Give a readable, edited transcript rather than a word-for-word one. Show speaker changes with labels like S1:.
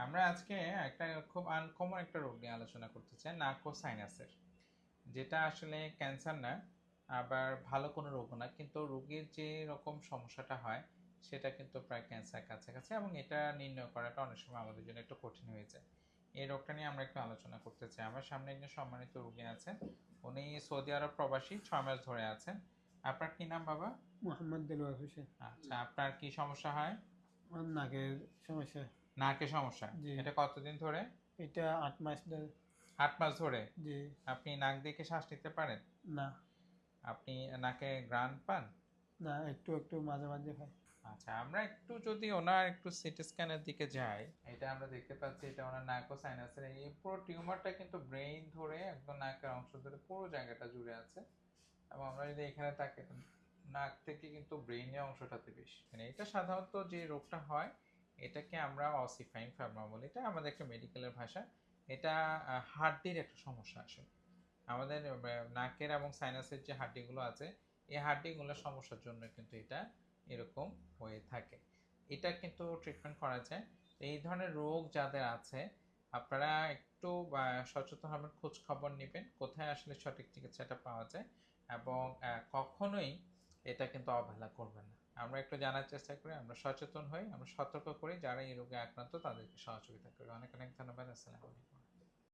S1: আমরা আজকে একটা খুব আনকমন একটা রোগ নিয়ে আলোচনা করতে চাই, নাক ও সাইনাসের। যেটা আসলে ক্যান্সার না, আবার ভালো কোনো রোগও না, কিন্তু রোগীর যে রকম সমস্যাটা হয় সেটা কিন্তু প্রায় ক্যান্সার কাছাকাছি, এবং এটা নির্ণয় করাটা অনেক সময় আমাদের জন্য একটু কঠিন হয়ে যায়। এই রোগটা নিয়ে আমরা একটু আলোচনা করতে চাই। আমার সামনে একজন সম্মানিত রোগী আছেন, উনি সৌদি আরব প্রবাসী, 6 মাস ধরে আছেন। আপনার কি নাম বাবা?
S2: মোহাম্মদ দেলোয়ার হোসেন।
S1: আচ্ছা, আপনার কি সমস্যা হয়?
S2: আমার নাকের সমস্যা।
S1: নাকের সমস্যা।
S2: জি।
S1: এটা কতদিন ধরে?
S2: এটা 8 মাস ধরে।
S1: 8 মাস ধরে?
S2: জি।
S1: আপনি নাক দিয়ে কি শ্বাস নিতে পারেন?
S2: না।
S1: আপনি নাকে ঘ্রাণ পান?
S2: না, একটু একটু মাঝে মাঝে হয়।
S1: আচ্ছা, আমরা একটু যদি ওনার একটু সিটি স্ক্যানের দিকে যাই, এটা আমরা দেখতে পাচ্ছি এটা ওনার নাক ও সাইনাসের এই পুরো টিউমারটা কিন্তু ব্রেইন ধরে একদম নাকের অংশ ধরে পুরো জায়গাটা জুড়ে আছে। এবং আমরা যদি এখানে তাকে, নাক থেকে কিন্তু ব্রেইনের অংশটাতে বেশি, মানে এটা সাধারণত যে রোগটা হয় এটাকে আমরা অসিফাইং ফার্মা বলি, এটা আমাদের একটা মেডিকেলের ভাষা। এটা হাড্ডির একটা সমস্যা আসলে। আমাদের নাকের এবং সাইনাসের যে হাড্ডিগুলো আছে, এই হাড্ডিগুলোর সমস্যার জন্য কিন্তু এটা এরকম হয়ে থাকে। এটা কিন্তু ট্রিটমেন্ট করা যায়। এই ধরনের রোগ যাদের আছে, আপনারা একটু সচেতন হবেন, খোঁজ খবর নেবেন কোথায় আসলে সঠিক চিকিৎসাটা পাওয়া যায়, এবং কখনোই এটা কিন্তু অবহেলা করবেন না। আমরা একটু জানার চেষ্টা করি, আমরা সচেতন হই, আমরা সতর্ক করি, যারা এই রোগে আক্রান্ত তাদেরকে সহযোগিতা করি। অনেক অনেক ধন্যবাদ। আসসালামু আলাইকুম।